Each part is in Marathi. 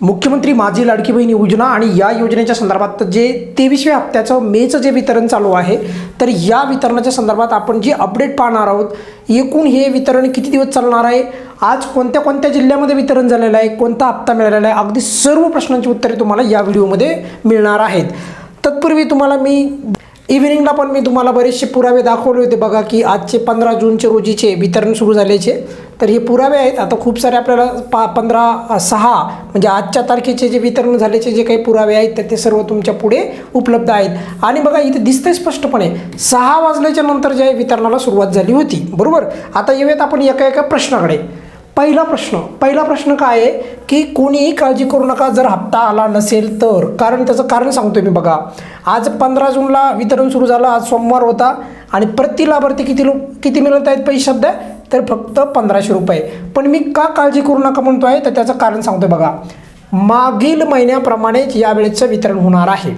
मुख्यमंत्री माझी लाडकी बहीण योजना आणि या योजनेच्या संदर्भात जे 23व्या हप्त्याचं मेचं जे वितरण चालू आहे, तर या वितरणाच्या संदर्भात आपण जी अपडेट पाहणार आहोत. एकूण हे वितरण किती दिवस चालणार आहे, आज कोणत्या कोणत्या जिल्ह्यामध्ये वितरण झालेलं आहे, कोणता हप्ता मिळालेला आहे, अगदी सर्व प्रश्नांची उत्तरे तुम्हाला या व्हिडिओमध्ये मिळणार आहेत. तत्पूर्वी तुम्हाला मी इव्हिनिंगला पण मी तुम्हाला बरेचसे पुरावे दाखवले होते बघा, की आजचे 15 जूनचे रोजीचे वितरण सुरू झाल्याचे. तर हे पुरावे आहेत. आता खूप सारे आपल्याला 15/6 म्हणजे आजच्या तारखेचे जे वितरण झाल्याचे जे काही पुरावे आहेत तर ते सर्व तुमच्या पुढे उपलब्ध आहेत. आणि बघा इथे दिसतंय स्पष्टपणे 6 वाजल्याच्या नंतर ज्या वितरणाला सुरुवात झाली होती, बरोबर. आता येऊयात आपण एका एका प्रश्नाकडे. पहिला प्रश्न काय आहे की कोणीही काळजी करू नका जर हप्ता आला नसेल तर. त्याचं कारण सांगतोय मी बघा. आज 15 जूनला वितरण सुरू झालं, आज सोमवार होता आणि प्रति लाभार्थी किती मिळत आहेत पैसे सध्या, तर फक्त 1500 रुपये. पण मी का काळजी करू नका म्हणतो आहे, तर त्याचं कारण सांगतोय बघा. मागील महिन्याप्रमाणेच यावेळेचं वितरण होणार आहे.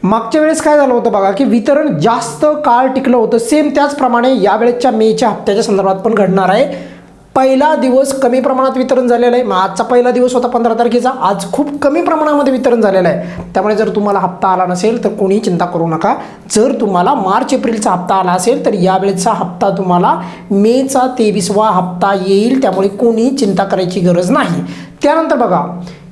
मागच्या वेळेस काय झालं होतं बघा, की वितरण जास्त काळ टिकलं होतं. सेम त्याचप्रमाणे यावेळेच्या मेच्या हप्त्याच्या संदर्भात पण घडणार आहे. पहिला दिवस कमी प्रमाणात वितरण झालेलं आहे. आजचा पहिला दिवस होता 15 तारखेचा, आज खूप कमी प्रमाणामध्ये वितरण झालेलं आहे. त्यामुळे जर तुम्हाला हप्ता आला नसेल तर कोणीही चिंता करू नका. जर तुम्हाला मार्च एप्रिलचा हप्ता आला असेल तर यावेळेचा हप्ता तुम्हाला मेचा 23वा हप्ता येईल. त्यामुळे कोणीही चिंता करायची गरज नाही. त्यानंतर बघा,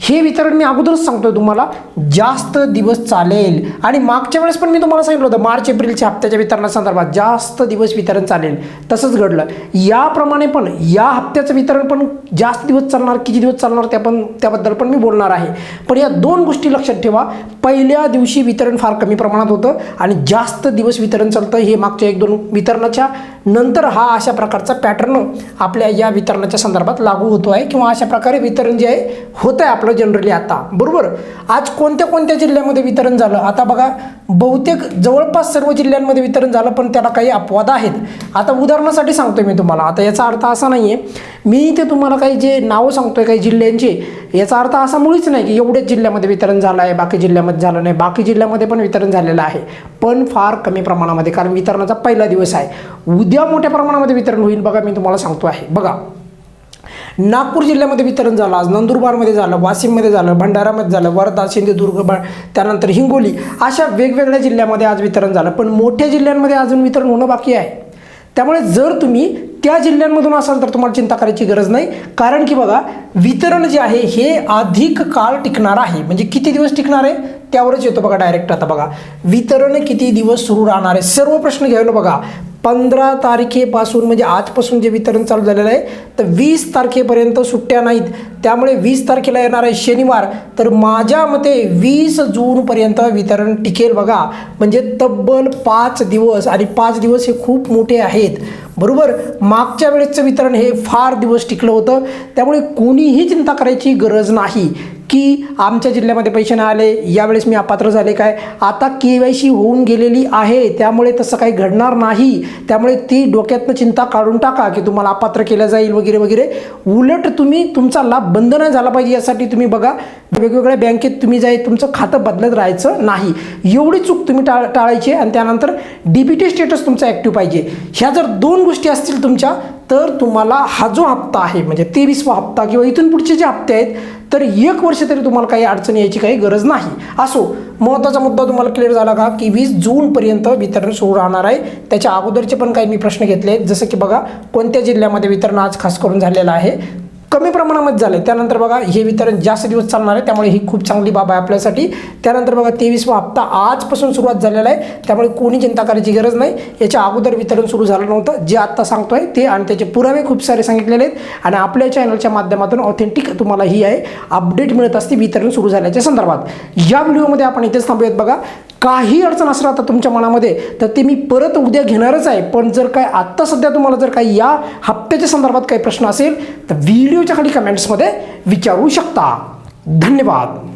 हे वितरण मी अगोदरच सांगतोय तुम्हाला जास्त दिवस चालेल. आणि मागच्या वेळेस पण मी तुम्हाला सांगितलं होतं मार्च एप्रिलच्या हप्त्याच्या वितरणासंदर्भात जास्त दिवस वितरण चालेल. तसंच घडलं. याप्रमाणे पण या हप्त्याचं वितरण पण जास्त दिवस चालणार, किती दिवस चालणार त्याबद्दल पण मी बोलणार आहे. पण या दोन गोष्टी लक्षात ठेवा. पहिल्या दिवशी वितरण फार कमी प्रमाणात होतं आणि जास्त दिवस वितरण चालतं. हे मागच्या 1-2 वितरणाच्या नंतर हा अशा प्रकारचा पॅटर्न आपल्या या वितरणाच्या संदर्भात लागू होतो आहे, किंवा अशा प्रकारे वितरण जे आहे होतं आहे आपलं जनरली आता, बरोबर. आज कोणत्या कोणत्या जिल्ह्यामध्ये वितरण झालं, आता बघा बहुतेक जवळपास सर्व जिल्ह्यांमध्ये वितरण झालं, पण त्याला काही अपवाद आहेत. आता उदाहरणासाठी सांगतोय मी तुम्हाला. आता याचा अर्थ असा नाही आहे मी इथे तुम्हाला काही जे नावं सांगतोय काही जिल्ह्यांचे, याचा अर्थ असा मुळीच नाही की एवढ्याच जिल्ह्यामध्ये वितरण झालं आहे बाकी जिल्ह्यामध्ये झालं नाही. बाकी जिल्ह्यामध्ये पण वितरण झालेलं आहे, पण फार कमी प्रमाणामध्ये, कारण वितरणाचा पहिला दिवस आहे. उद्या मोठ्या प्रमाणामध्ये वितरण होईल बघा, मी तुम्हाला सांगतो आहे. बघा, नागपूर जिल्ह्यामध्ये वितरण झालं, आज नंदुरबारमध्ये झालं, वाशिममध्ये झालं, भंडारामध्ये झालं, वर्धा, सिंधुदुर्ग, त्यानंतर हिंगोली, अशा वेगवेगळ्या जिल्ह्यामध्ये आज वितरण झालं. पण मोठ्या जिल्ह्यांमध्ये अजून वितरण होणं बाकी आहे. त्यामुळे जर तुम्ही त्या जिल्ह्यांमधून असाल तर तुम्हाला चिंता करायची गरज नाही. कारण की बघा, वितरण जे आहे हे अधिक काळ टिकणार आहे. म्हणजे किती दिवस टिकणार आहे त्यावरच येतो बघा डायरेक्ट. आता बघा, वितरण किती दिवस सुरू राहणार आहे, सर्व प्रश्न घ्यायला बघा. 15 तारखेपासून म्हणजे आजपासून जे वितरण चालू झालेलं आहे तर 20 तारखेपर्यंत सुट्ट्या नाहीत. त्यामुळे 20 तारखेला येणार आहे शनिवार, तर माझ्या मते 20 जूनपर्यंत वितरण टिकेल बघा. म्हणजे तब्बल 5 दिवस, आणि 5 दिवस हे खूप मोठे आहेत, बरोबर. मागच्या वेळेसचं वितरण हे फार दिवस टिकलं होतं. त्यामुळे कोणीही चिंता करायची गरज नाही की आमच्या जिल्ह्यामध्ये पैसे नाही आले, यावेळेस मी अपात्र झाले काय. आता KYC होऊन गेलेली आहे, त्यामुळे तसं काही घडणार नाही. त्यामुळे ती डोक्यातनं चिंता काढून टाका की तुम्हाला अपात्र केलं जाईल वगैरे वगैरे. उलट तुम्ही तुमचा लाभ बंद नाही झाला पाहिजे यासाठी तुम्ही बघा, वेगवेगळ्या बँकेत तुम्ही जाईल, तुमचं खातं बदलत राहायचं नाही. एवढी चूक तुम्ही टाळायची. आणि त्यानंतर DBT स्टेटस तुमचा ॲक्टिव्ह पाहिजे. ह्या जर 2 गोष्टी असतील तुमच्या, तर तुम्हाला हा जो हप्ता आहे म्हणजे 23वा हप्ता किंवा इथून पुढचे जे हप्ते आहेत तर 1 वर्ष तरी तुम्हाला काही अडचण यायची काही गरज नाही. असो, महत्त्वाचा मुद्दा तुम्हाला क्लिअर झाला का की 20 जूनपर्यंत वितरण सुरू राहणार आहे. त्याच्या अगोदरचे पण काही मी प्रश्न घेतले आहेत, जसं की बघा कोणत्या जिल्ह्यामध्ये वितरण आज खास करून झालेलं आहे, कमी प्रमाणामध्ये झालं. त्यानंतर बघा हे वितरण जास्त दिवस चालणार आहे, त्यामुळे ही खूप चांगली बाब आहे आपल्यासाठी. त्यानंतर बघा 23वा हप्ता आजपासून सुरुवात झालेला आहे, त्यामुळे कोणी चिंता करायची गरज नाही. याच्या अगोदर वितरण सुरू झालं नव्हतं, जे आत्ता सांगतोय ते, आणि त्याचे पुरावे खूप सारे सांगितलेले आहेत. आणि आपल्या चॅनलच्या माध्यमातून ऑथेंटिक तुम्हाला ही आहे अपडेट मिळत असते वितरण सुरू झाल्याच्या संदर्भात. या व्हिडिओमध्ये आपण इथेच थांबूयात बघा. काही अडचण असणार आता तुमच्या मनामध्ये तर ते मी परत उद्या घेणारच आहे. पण जर काय आत्ता सध्या तुम्हाला जर काही या हप्त्याच्या संदर्भात काही प्रश्न असेल तर व्हिडिओच्या खाली कमेंट्समध्ये विचारू शकता. धन्यवाद.